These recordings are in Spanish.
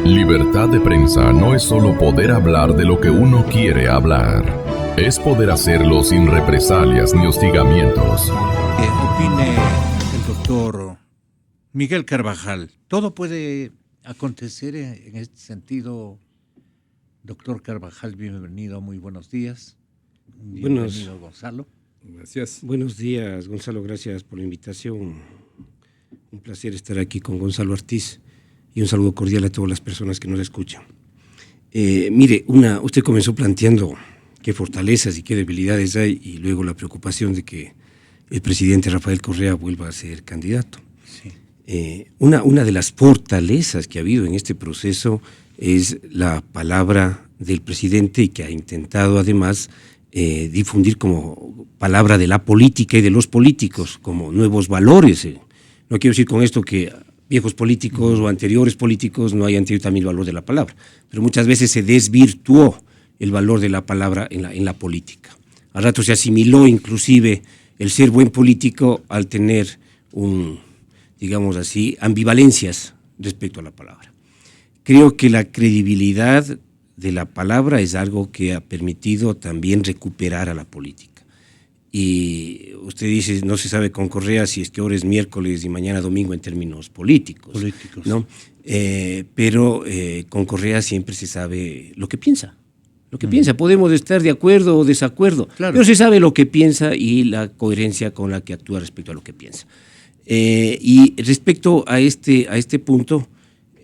Libertad de prensa no es solo poder hablar de lo que uno quiere hablar. Es poder hacerlo sin represalias ni hostigamientos. ¿Qué opine el doctor Miguel Carvajal? ¿Todo puede acontecer en este sentido? Doctor Carvajal, bienvenido, muy buenos días. Bienvenido, Gonzalo. Gracias. Buenos días, Gonzalo, gracias por la invitación. Un placer estar aquí con Gonzalo Ortiz y un saludo cordial a todas las personas que nos escuchan. Usted comenzó planteando qué fortalezas y qué debilidades hay y luego la preocupación de que el presidente Rafael Correa vuelva a ser candidato. Sí. Una de las fortalezas que ha habido en este proceso es la palabra del presidente y que ha intentado además difundir como palabra de la política y de los políticos, como nuevos valores. No quiero decir con esto que viejos políticos o anteriores políticos no hayan tenido también el valor de la palabra, pero muchas veces se desvirtuó el valor de la palabra en la política. Al rato se asimiló inclusive el ser buen político al tener digamos así, ambivalencias respecto a la palabra. Creo que la credibilidad de la palabra es algo que ha permitido también recuperar a la política. Y usted dice, no se sabe con Correa si es que ahora es miércoles y mañana domingo en términos políticos. ¿No? Pero con Correa siempre se sabe lo que piensa. Lo que piensa, podemos estar de acuerdo o desacuerdo, claro, pero se sabe lo que piensa y la coherencia con la que actúa respecto a lo que piensa. Y respecto a este punto,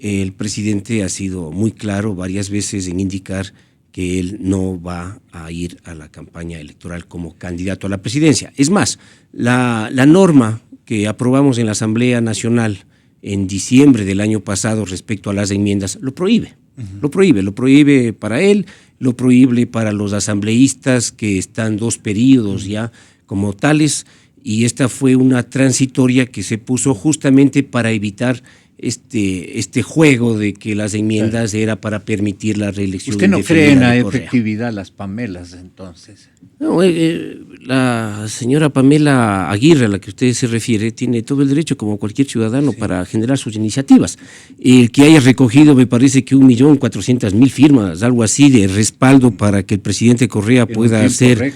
el presidente ha sido muy claro varias veces en indicar que él no va a ir a la campaña electoral como candidato a la presidencia. Es más, la norma que aprobamos en la Asamblea Nacional en diciembre del año pasado respecto a las enmiendas lo prohíbe. Lo prohíbe para él, lo prohíbe para los asambleístas que están 2 periodos ya como tales, y esta fue una transitoria que se puso justamente para evitar este juego de que las enmiendas era para permitir la reelección. ¿Usted no cree en la efectividad de las Pamelas entonces? No, la señora Pamela Aguirre, a la que usted se refiere, tiene todo el derecho, como cualquier ciudadano, para generar sus iniciativas. El que haya recogido, me parece que 1.400.000 firmas, algo así, de respaldo para que el presidente Correa pueda ser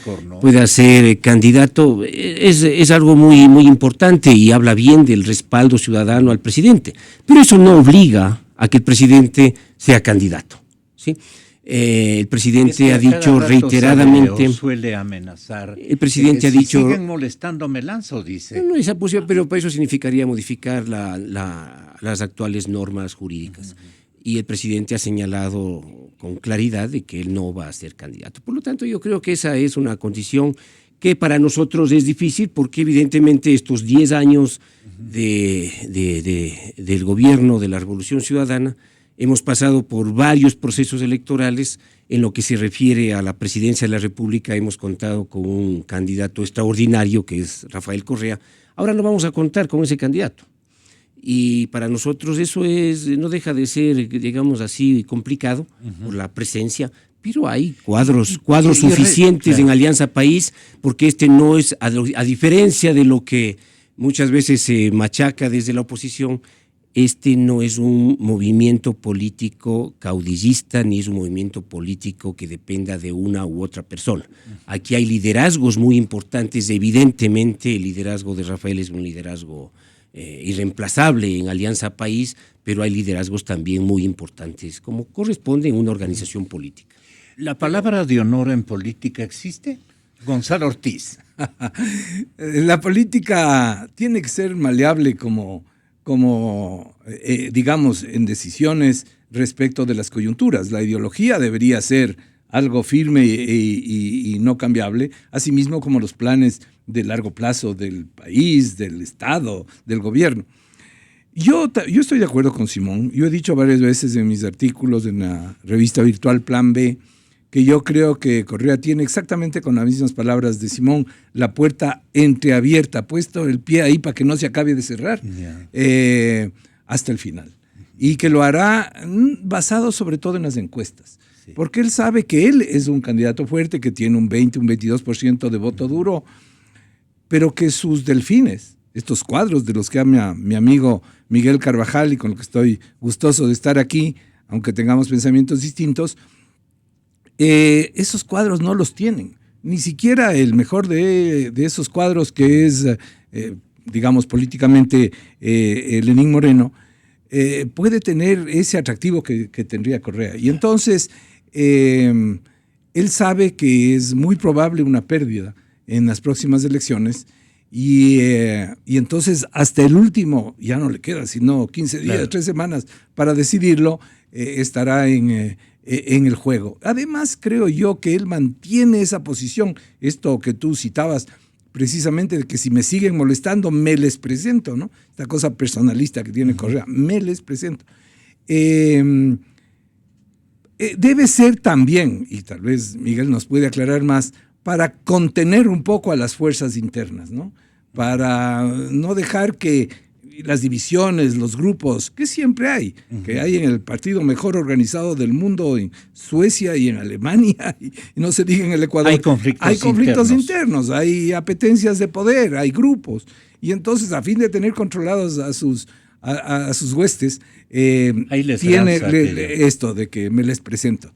candidato, es algo muy, muy importante y habla bien del respaldo ciudadano al presidente. Pero eso no obliga a que el presidente sea candidato, ¿sí? El presidente ha dicho reiteradamente, suele amenazar. El presidente ha dicho, siguen molestando me lanzo, dice. No, esa posibilidad, pero para eso significaría modificar las actuales normas jurídicas. Y el presidente ha señalado con claridad de que él no va a ser candidato. Por lo tanto, yo creo que esa es una condición que para nosotros es difícil, porque evidentemente estos 10 años del gobierno de la Revolución Ciudadana hemos pasado por varios procesos electorales. En lo que se refiere a la presidencia de la República, hemos contado con un candidato extraordinario que es Rafael Correa. Ahora no vamos a contar con ese candidato. Y para nosotros eso no deja de ser, digamos así, complicado por la presencia, pero hay cuadros suficientes en Alianza País, porque no es, a diferencia de lo que muchas veces se machaca desde la oposición, no es un movimiento político caudillista, ni es un movimiento político que dependa de una u otra persona. Aquí hay liderazgos muy importantes. Evidentemente el liderazgo de Rafael es un liderazgo irreemplazable en Alianza País, pero hay liderazgos también muy importantes, como corresponde en una organización política. ¿La palabra de honor en política existe? Gonzalo Ortiz. La política tiene que ser maleable como digamos, en decisiones respecto de las coyunturas. La ideología debería ser algo firme y no cambiable, asimismo como los planes de largo plazo del país, del Estado, del gobierno. Yo estoy de acuerdo con Simón. Yo he dicho varias veces en mis artículos en la revista virtual Plan B que yo creo que Correa tiene exactamente, con las mismas palabras de Simón, la puerta entreabierta, puesto el pie ahí para que no se acabe de cerrar hasta el final. Y que lo hará basado sobre todo en las encuestas. Sí. Porque él sabe que él es un candidato fuerte, que tiene un 20, un 22% de voto duro, pero que sus delfines, estos cuadros de los que habla mi amigo Miguel Carvajal y con lo que estoy gustoso de estar aquí, aunque tengamos pensamientos distintos, esos cuadros no los tienen. Ni siquiera el mejor de esos cuadros, que es, digamos, políticamente Lenín Moreno, puede tener ese atractivo que tendría Correa. Y entonces, él sabe que es muy probable una pérdida en las próximas elecciones, y entonces hasta el último, ya no le queda sino 15 días, claro, 3 semanas para decidirlo, estará en el juego. Además, creo yo que él mantiene esa posición, esto que tú citabas, precisamente de que si me siguen molestando, me les presento, ¿no? Esta cosa personalista que tiene Correa, me les presento. Debe ser también, y tal vez Miguel nos puede aclarar más, para contener un poco a las fuerzas internas, ¿no? Para no dejar que las divisiones, los grupos, que siempre hay, que hay en el partido mejor organizado del mundo, en Suecia y en Alemania, y no se diga en el Ecuador. Hay conflictos internos, hay apetencias de poder, hay grupos. Y entonces, a fin de tener controlados a sus huestes, tiene esto de que me les presento.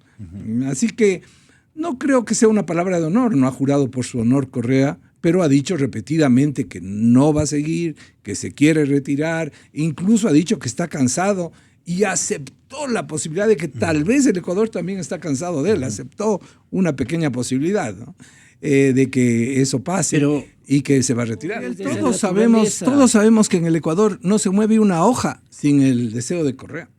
Así que no creo que sea una palabra de honor, no ha jurado por su honor Correa, pero ha dicho repetidamente que no va a seguir, que se quiere retirar, incluso ha dicho que está cansado y aceptó la posibilidad de que tal vez el Ecuador también está cansado de él, aceptó una pequeña posibilidad, ¿no? De que eso pase y que se va a retirar. Todos sabemos que en el Ecuador no se mueve una hoja sin el deseo de Correa,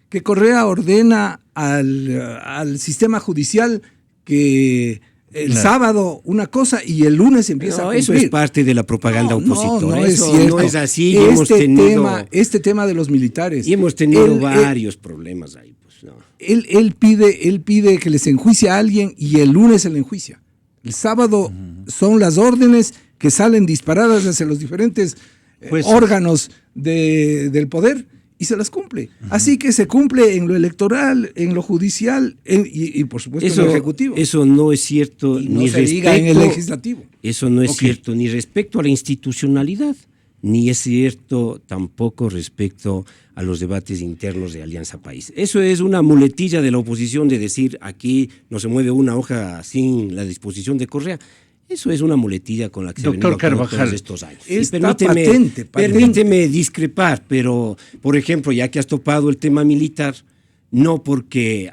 que Correa ordena al sistema judicial que el sábado una cosa y el lunes empieza a cumplir. Eso es parte de la propaganda opositora. No es cierto. No es así. Este tema de los militares. Y hemos tenido varios problemas ahí. Pues, no. Él pide que les enjuicie a alguien y el lunes se le enjuicia. El sábado son las órdenes que salen disparadas hacia los diferentes órganos del poder y se las cumple. Así que se cumple en lo electoral, en lo judicial y por supuesto en lo ejecutivo. Eso no es cierto ni respecto en el legislativo. Eso no es cierto ni respecto a la institucionalidad, ni es cierto tampoco respecto a los debates internos de Alianza País. Eso es una muletilla de la oposición de decir aquí no se mueve una hoja sin la disposición de Correa. Eso es una muletilla con la que se ha venido todos estos años. Permíteme discrepar, pero, por ejemplo, ya que has topado el tema militar, no porque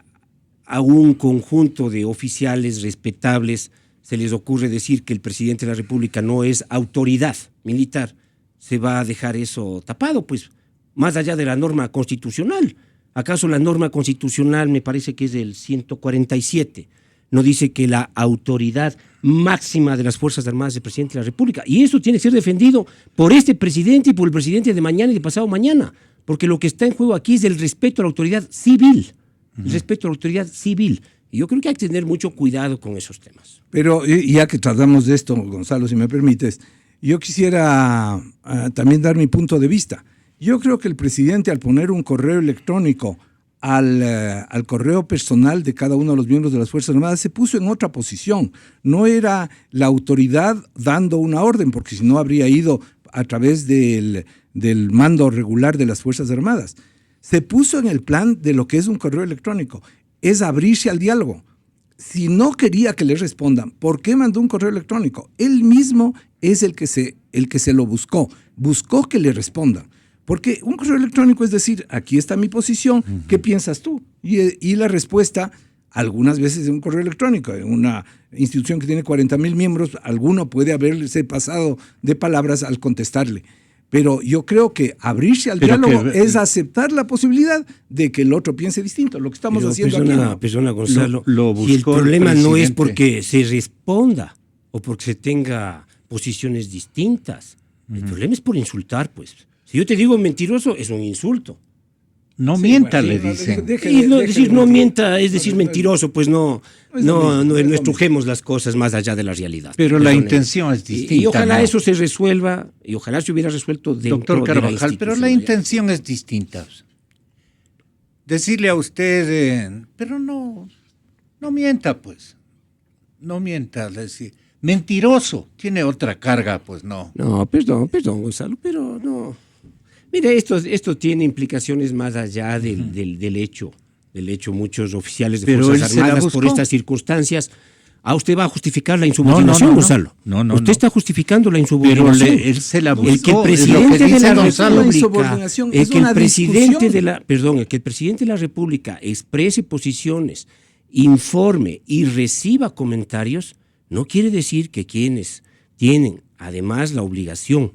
a un conjunto de oficiales respetables se les ocurre decir que el presidente de la República no es autoridad militar, se va a dejar eso tapado, pues, más allá de la norma constitucional. ¿Acaso la norma constitucional, me parece que es del 147, no dice que la autoridad máxima de las Fuerzas Armadas es el presidente de la República? Y eso tiene que ser defendido por este presidente y por el presidente de mañana y de pasado mañana, porque lo que está en juego aquí es el respeto a la autoridad civil, el respeto a la autoridad civil. Y yo creo que hay que tener mucho cuidado con esos temas. Pero ya que tratamos de esto, Gonzalo, si me permites, yo quisiera también dar mi punto de vista. Yo creo que el presidente, al poner un correo electrónico al correo personal de cada uno de los miembros de las Fuerzas Armadas, se puso en otra posición. No era la autoridad dando una orden, porque si no habría ido a través del mando regular de las Fuerzas Armadas. Se puso en el plan de lo que es un correo electrónico. Es abrirse al diálogo. Si no quería que le respondan, ¿por qué mandó un correo electrónico? Él mismo es el que se lo buscó que le respondan. Porque un correo electrónico es decir, aquí está mi posición, ¿qué piensas tú? Y la respuesta, algunas veces de un correo electrónico, en una institución que tiene 40,000 miembros, alguno puede haberse pasado de palabras al contestarle. Pero yo creo que abrirse al diálogo es aceptar la posibilidad de que el otro piense distinto, lo que estamos haciendo aquí. Persona, Gonzalo, y el problema no es porque se responda o porque se tenga posiciones distintas. El problema es por insultar, pues. Si yo te digo mentiroso, es un insulto. No mienta, le dicen. No mienta es decir mentiroso, pues no estrujemos las cosas más allá de la realidad. Pero la intención es distinta. Y ojalá eso se resuelva, y ojalá se hubiera resuelto dentro Doctor Carvajal, de la institución. pero la intención es distinta. Decirle a usted, pero no mienta, pues. No mienta, decir. Mentiroso, tiene otra carga, pues no. No, perdón, Gonzalo, pero no. Mire, esto tiene implicaciones más allá del hecho Del hecho, muchos oficiales de Pero Fuerzas él se la Armadas por buscó. estas circunstancias. Usted va a justificar la insubordinación, no. Gonzalo. No. Usted está justificando la insubordinación. Pero él se la buscó. El que el es lo presidente que de dice la Gonzalo. República, insubordinación, el es que el una presidente discusión. de la, perdón, el que el presidente de la República exprese posiciones, informe y reciba comentarios, no quiere decir que quienes tienen además la obligación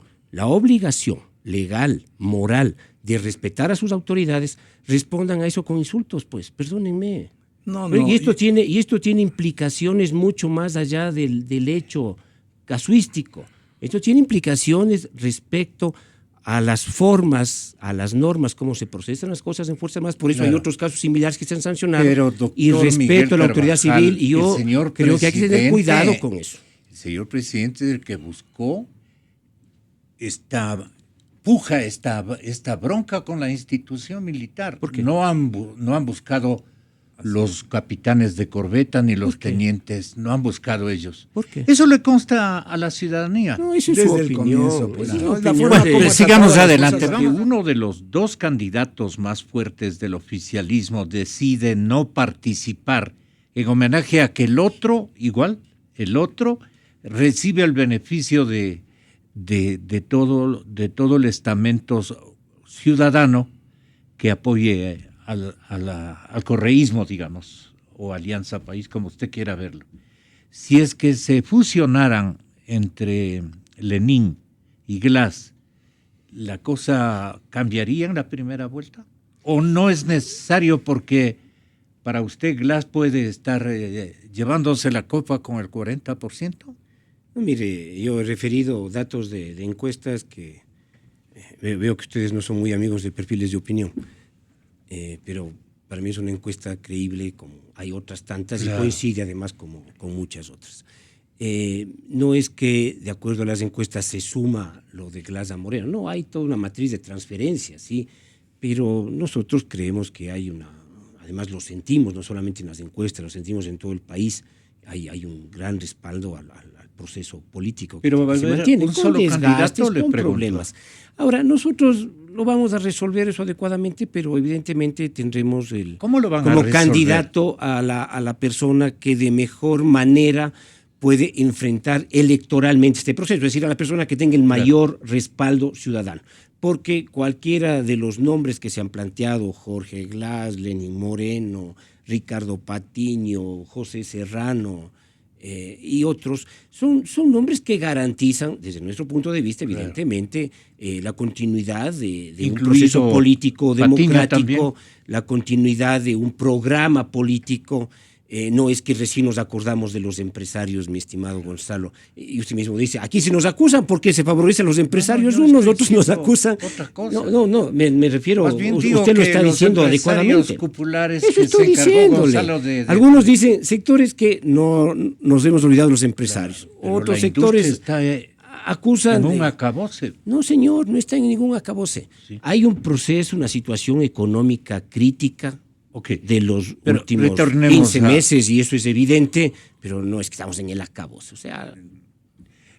legal, moral, de respetar a sus autoridades, respondan a eso con insultos, pues, perdónenme. No, Y esto tiene implicaciones mucho más allá del hecho casuístico. Esto tiene implicaciones respecto a las formas, a las normas, cómo se procesan las cosas en Fuerzas Armadas. Por eso hay otros casos similares que se han sancionado. Pero, doctor y respeto Miguel a la autoridad Carvajal, civil. Y yo el señor creo que hay que tener presidente, cuidado con eso. El señor presidente es el que buscó esta bronca con la institución militar. ¿Por qué? No han buscado los capitanes de corbeta ni los tenientes, no han buscado ellos. ¿Por qué? Eso le consta a la ciudadanía. No, eso es Desde su el opinión. comienzo, pues, Esa es ¿no? su Es la opinión. forma como Sigamos trataban las adelante. cosas Que aquí. uno de los dos candidatos más fuertes del oficialismo decide no participar en homenaje a que el otro recibe el beneficio de todo el estamento ciudadano que apoye al correísmo, digamos, o Alianza País, como usted quiera verlo. Si es que se fusionaran entre Lenin y Glass, ¿la cosa cambiaría en la primera vuelta? ¿O no es necesario porque para usted Glass puede estar llevándose la copa con el 40%? No, mire, yo he referido datos de encuestas que veo que ustedes no son muy amigos de perfiles de opinión, pero para mí es una encuesta creíble, como hay otras tantas, Claro. y coincide además con muchas otras. No es que de acuerdo a las encuestas se suma lo de Glass a Moreno, no, hay toda una matriz de transferencias, sí, pero nosotros creemos que hay además lo sentimos, no solamente en las encuestas, lo sentimos en todo el país, hay un gran respaldo al proceso político Pero que se a ver, mantiene, un con solo desgastes, candidato, le con pregunto. problemas. Ahora, nosotros lo vamos a resolver eso adecuadamente, pero evidentemente tendremos ¿Cómo lo van a como resolver? candidato a la persona que de mejor manera puede enfrentar electoralmente este proceso, es decir, a la persona que tenga el mayor respaldo ciudadano. Porque cualquiera de los nombres que se han planteado, Jorge Glass, Lenín Moreno, Ricardo Patiño, José Serrano y otros, son nombres que garantizan, desde nuestro punto de vista, evidentemente, la continuidad de un Incluido proceso político Patiño democrático, también. la continuidad de un programa político. No es que recién nos acordamos de los empresarios, mi estimado Gonzalo. Y usted mismo dice, aquí se nos acusan porque se favorecen los empresarios yo unos, estoy otros nos diciendo acusan. otra cosa. No, me refiero, Más bien digo usted lo que está los diciendo empresarios adecuadamente. populares Eso que estoy se encargó diciéndole. Gonzalo de- Algunos dicen sectores que no nos hemos olvidado de los empresarios. Pero Otros la sectores industria está acusan en un de- acabose. No, señor, no está en ningún acabose. Sí. Hay un proceso, una situación económica crítica Ok. de los Pero últimos retornemos 15 a- meses, y eso es evidente, pero no es que estamos en el acabose. O sea,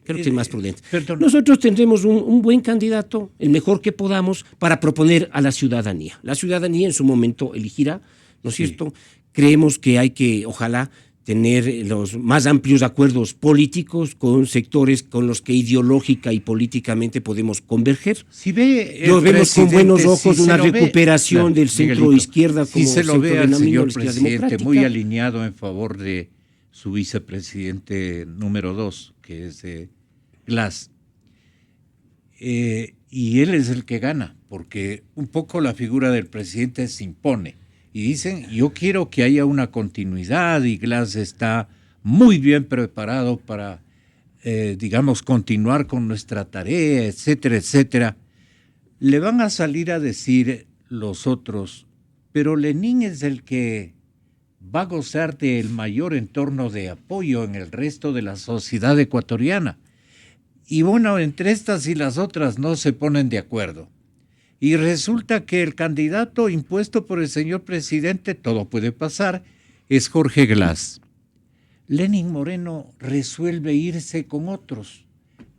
creo que es más prudente. perdón. Nosotros tendremos un buen candidato, el mejor que podamos, para proponer a la ciudadanía. La ciudadanía en su momento elegirá, ¿no es cierto? Creemos que hay que, ojalá, tener los más amplios acuerdos políticos con sectores con los que ideológica y políticamente podemos converger. Si ve Lo vemos con buenos ojos si una se lo ve- recuperación Claro, del centro Miguelito, izquierda si como se lo centro ve al denominado señor la izquierda presidente democrática. muy alineado en favor de su vicepresidente número 2, que es Glass, y él es el que gana, porque un poco la figura del presidente se impone. Y dicen, yo quiero que haya una continuidad, y Glass está muy bien preparado para, digamos, continuar con nuestra tarea, etcétera, etcétera. Le van a salir a decir los otros, pero Lenín es el que va a gozar del mayor entorno de apoyo en el resto de la sociedad ecuatoriana. Y bueno, entre estas y las otras no se ponen de acuerdo. Y resulta que el candidato impuesto por el señor presidente, todo puede pasar, es Jorge Glass. Lenín Moreno resuelve irse con otros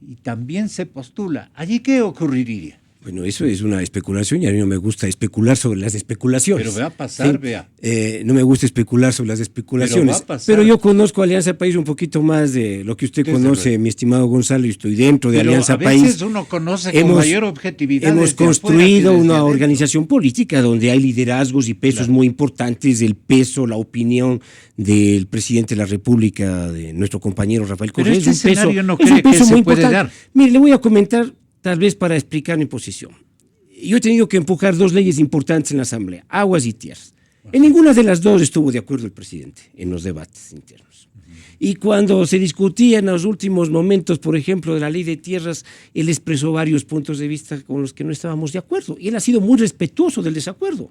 y también se postula. ¿Allí qué ocurriría? Bueno, eso es una especulación y a mí no me gusta especular sobre las especulaciones. Pero va a pasar, ¿sí? vea. No me gusta especular sobre las especulaciones. Pero va a pasar. Pero yo conozco Alianza País un poquito más de lo que usted Desde conoce, luego. mi estimado Gonzalo, y estoy dentro de Pero Alianza a veces País. uno conoce con mayor objetividad. Hemos desde afuera construido que desde una adentro. organización política donde hay liderazgos y pesos muy importantes, el peso, la opinión del presidente de la República, de nuestro compañero Rafael Pero Correa. este es un peso, escenario no es un cree que peso se muy puede importante. dar. Mire, le voy a comentar, tal vez para explicar mi posición. Yo he tenido que empujar 2 leyes importantes en la Asamblea, aguas y tierras. En ninguna de las dos estuvo de acuerdo el presidente en los debates internos. Y cuando se discutía en los últimos momentos, por ejemplo, de la ley de tierras, él expresó varios puntos de vista con los que no estábamos de acuerdo. Y él ha sido muy respetuoso del desacuerdo.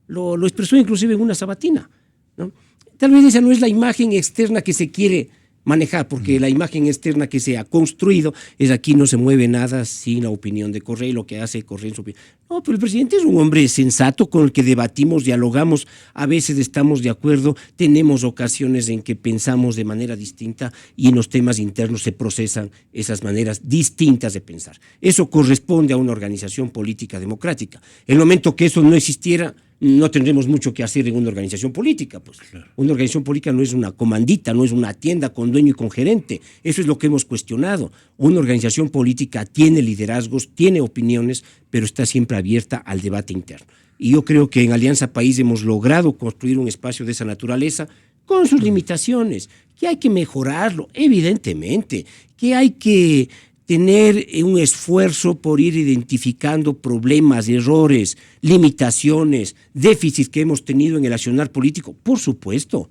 Lo expresó inclusive en una sabatina, ¿no? Tal vez esa no es la imagen externa que se quiere manejar, porque la imagen externa que se ha construido es aquí no se mueve nada sin la opinión de Correa y lo que hace Correa en su opinión. No, pero el presidente es un hombre sensato con el que debatimos, dialogamos, a veces estamos de acuerdo, tenemos ocasiones en que pensamos de manera distinta y en los temas internos se procesan esas maneras distintas de pensar. Eso corresponde a una organización política democrática. En el momento que eso no existiera, no tendremos mucho que hacer en una organización política. Pues. Claro. Una organización política no es una comandita, no es una tienda con dueño y con gerente. Eso es lo que hemos cuestionado. Una organización política tiene liderazgos, tiene opiniones, pero está siempre abierta al debate interno. Y yo creo que en Alianza País hemos logrado construir un espacio de esa naturaleza con sus limitaciones, que hay que mejorarlo, evidentemente, que hay que tener un esfuerzo por ir identificando problemas, errores, limitaciones, déficits que hemos tenido en el accionar político, por supuesto,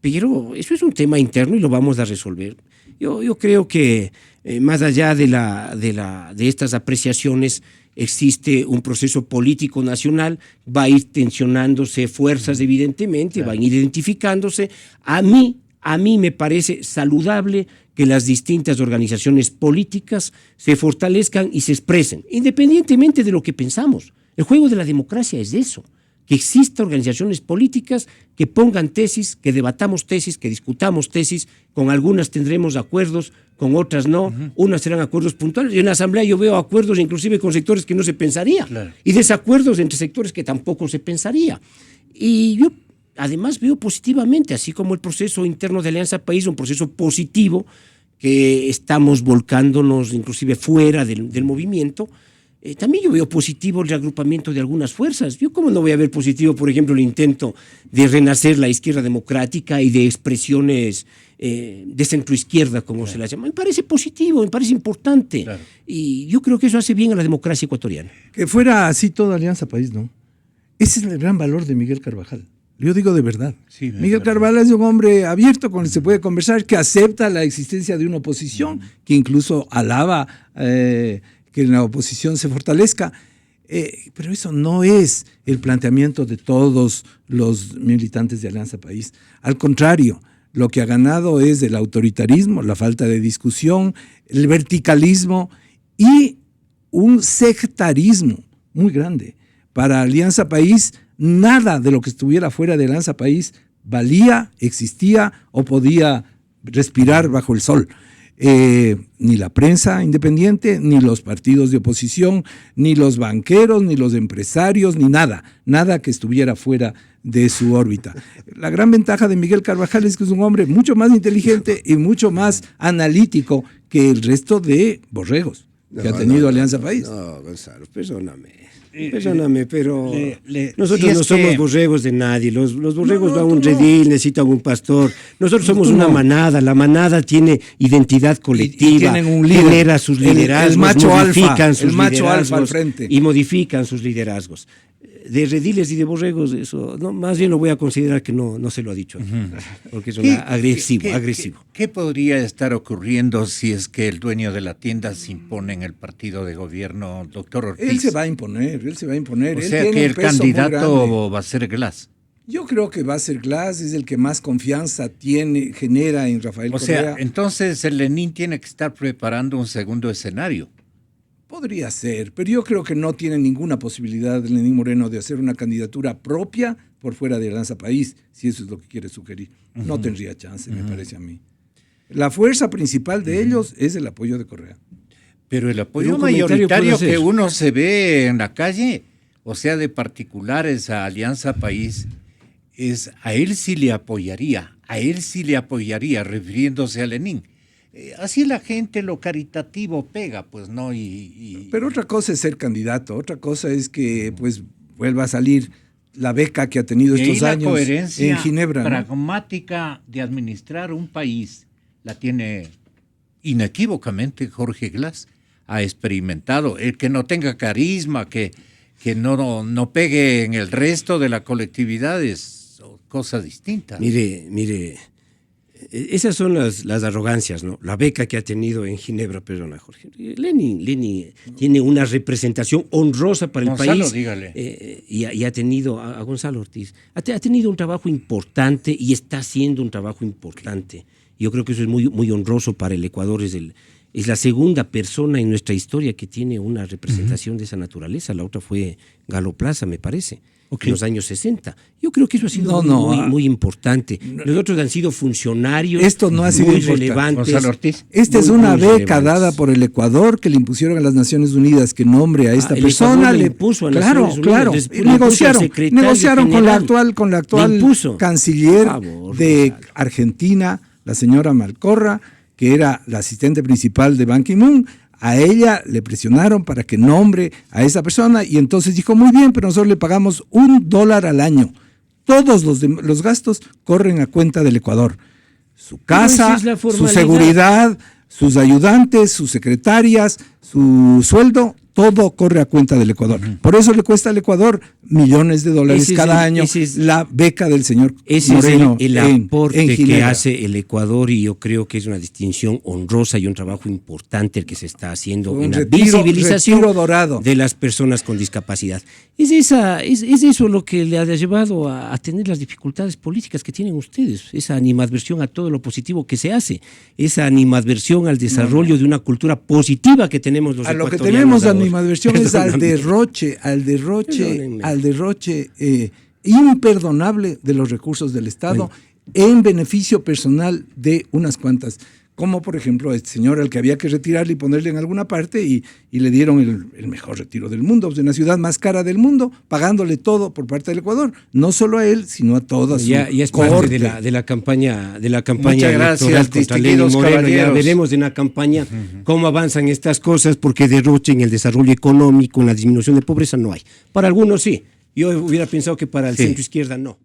pero eso es un tema interno y lo vamos a resolver. Yo creo que más allá de estas apreciaciones existe un proceso político nacional, va a ir tensionándose fuerzas evidentemente, claro. Van a ir identificándose. A mí me parece saludable que las distintas organizaciones políticas se fortalezcan y se expresen, independientemente de lo que pensamos. El juego de la democracia es eso, que existan organizaciones políticas que pongan tesis, que debatamos tesis, que discutamos tesis, con algunas tendremos acuerdos, con otras no, unas serán acuerdos puntuales. Y en la Asamblea yo veo acuerdos inclusive con sectores que no se pensaría, claro. Y desacuerdos entre sectores que tampoco se pensaría. Y yo además veo positivamente, así como el proceso interno de Alianza País, un proceso positivo, que estamos volcándonos inclusive fuera del movimiento. También yo veo positivo el reagrupamiento de algunas fuerzas. Yo cómo no voy a ver positivo, por ejemplo, el intento de renacer la izquierda democrática y de expresiones de centroizquierda, como claro. Se las llama. Me parece positivo, me parece importante. Claro. Y yo creo que eso hace bien a la democracia ecuatoriana. Que fuera así toda Alianza País, ¿no? Ese es el gran valor de Miguel Carvajal. Yo digo de verdad. Sí, Miguel Carvajal es un hombre abierto con el que se puede conversar, que acepta la existencia de una oposición, que incluso alaba que la oposición se fortalezca. Pero eso no es el planteamiento de todos los militantes de Alianza País. Al contrario, lo que ha ganado es el autoritarismo, la falta de discusión, el verticalismo y un sectarismo muy grande. Para Alianza País, nada de lo que estuviera fuera de Alianza País valía, existía o podía respirar bajo el sol. Ni la prensa independiente, ni los partidos de oposición, ni los banqueros, ni los empresarios, ni nada que estuviera fuera de su órbita. La gran ventaja de Miguel Carvajal es que es un hombre mucho más inteligente y mucho más analítico que el resto de borregos que ha tenido Alianza País. No, Gonzalo, perdóname, pero nosotros no somos borregos de nadie. Los borregos van a un redil, necesitan un pastor. Nosotros somos una manada. La manada tiene identidad colectiva, y tienen un líder, genera sus liderazgos, el macho alfa al frente. Y modifican sus liderazgos. De rediles y de borregos, eso no, más bien lo voy a considerar que no se lo ha dicho aquí, porque es agresivo. ¿Qué podría estar ocurriendo si es que el dueño de la tienda se impone en el partido de gobierno, doctor Ortiz? Él se va a imponer. O sea que el candidato va a ser Glass. Yo creo que va a ser Glass, es el que más confianza genera en Rafael Correa. O sea, entonces el Lenín tiene que estar preparando un segundo escenario. Podría ser, pero yo creo que no tiene ninguna posibilidad de Lenín Moreno de hacer una candidatura propia por fuera de Alianza País, si eso es lo que quiere sugerir. No tendría chance, me parece a mí. La fuerza principal de ellos es el apoyo de Correa. Pero el Pero apoyo un comentario mayoritario puedo hacer. que uno se ve en la calle, o sea, de particulares a Alianza País, es a él sí le apoyaría, refiriéndose a Lenin. Así la gente, lo caritativo pega, pues, ¿no? Pero otra cosa es ser candidato, otra cosa es que pues vuelva a salir la beca que ha tenido Y ahí estos la años coherencia en Ginebra, ¿no? pragmática de administrar un país la tiene inequívocamente Jorge Glass. Ha experimentado. El que no tenga carisma, que no pegue en el resto de la colectividad es cosa distinta. Mire, esas son las arrogancias, ¿no? La beca que ha tenido en Ginebra, perdona, Jorge. Lenin tiene una representación honrosa para el Gonzalo, país. dígale. Y ha tenido, a Gonzalo Ortiz, ha tenido un trabajo importante y está haciendo un trabajo importante. Yo creo que eso es muy, muy honroso para el Ecuador. Es la segunda persona en nuestra historia que tiene una representación de esa naturaleza. La otra fue Galo Plaza, me parece, en los años 60. Yo creo que eso ha sido muy importante. Los otros han sido funcionarios Esto no ha sido muy importante. relevantes. Gonzalo Ortiz. Esta es una beca dada por el Ecuador que le impusieron a las Naciones Unidas que nombre a esta el persona. Ecuador le impuso a claro, Naciones claro. Unidas, le impuso al secretario Negociaron con la general. actual Le impuso. canciller Por favor, de Gonzalo. Argentina, la señora Malcorra, que era la asistente principal de Ban Ki-moon. A ella le presionaron para que nombre a esa persona y entonces dijo, muy bien, pero nosotros le pagamos $1 al año. Todos los gastos corren a cuenta del Ecuador. Su casa, esa es la su formalidad. seguridad, sus ayudantes, sus secretarias, su sueldo, todo corre a cuenta del Ecuador. Por eso le cuesta al Ecuador millones de dólares Ese es cada el- año ese es- la beca del señor Ese Moreno es el en aporte que Ginebra. hace el Ecuador y yo creo que es una distinción honrosa y un trabajo importante el que se está haciendo Un en la retiro visibilización dorado. de las personas con discapacidad. Es eso lo que le ha llevado a tener las dificultades políticas que tienen ustedes, esa animadversión a todo lo positivo que se hace, esa animadversión al desarrollo de una cultura positiva que tenemos los A lo que ecuatorianos tenemos ahora. animadversión es al derroche imperdonable de los recursos del Estado en beneficio personal de unas cuantas. Como por ejemplo este señor al que había que retirarle y ponerle en alguna parte y le dieron el mejor retiro del mundo, de una ciudad más cara del mundo, pagándole todo por parte del Ecuador, no solo a él, sino a toda su Ya es parte cohorte. de la campaña Muchas gracias, electoral contra Lenin distinguidos Moreno. Ya caballeros. veremos en la campaña cómo avanzan estas cosas, porque derroche en el desarrollo económico, en la disminución de pobreza no hay. Para algunos sí. Yo hubiera pensado que para el centro izquierda no.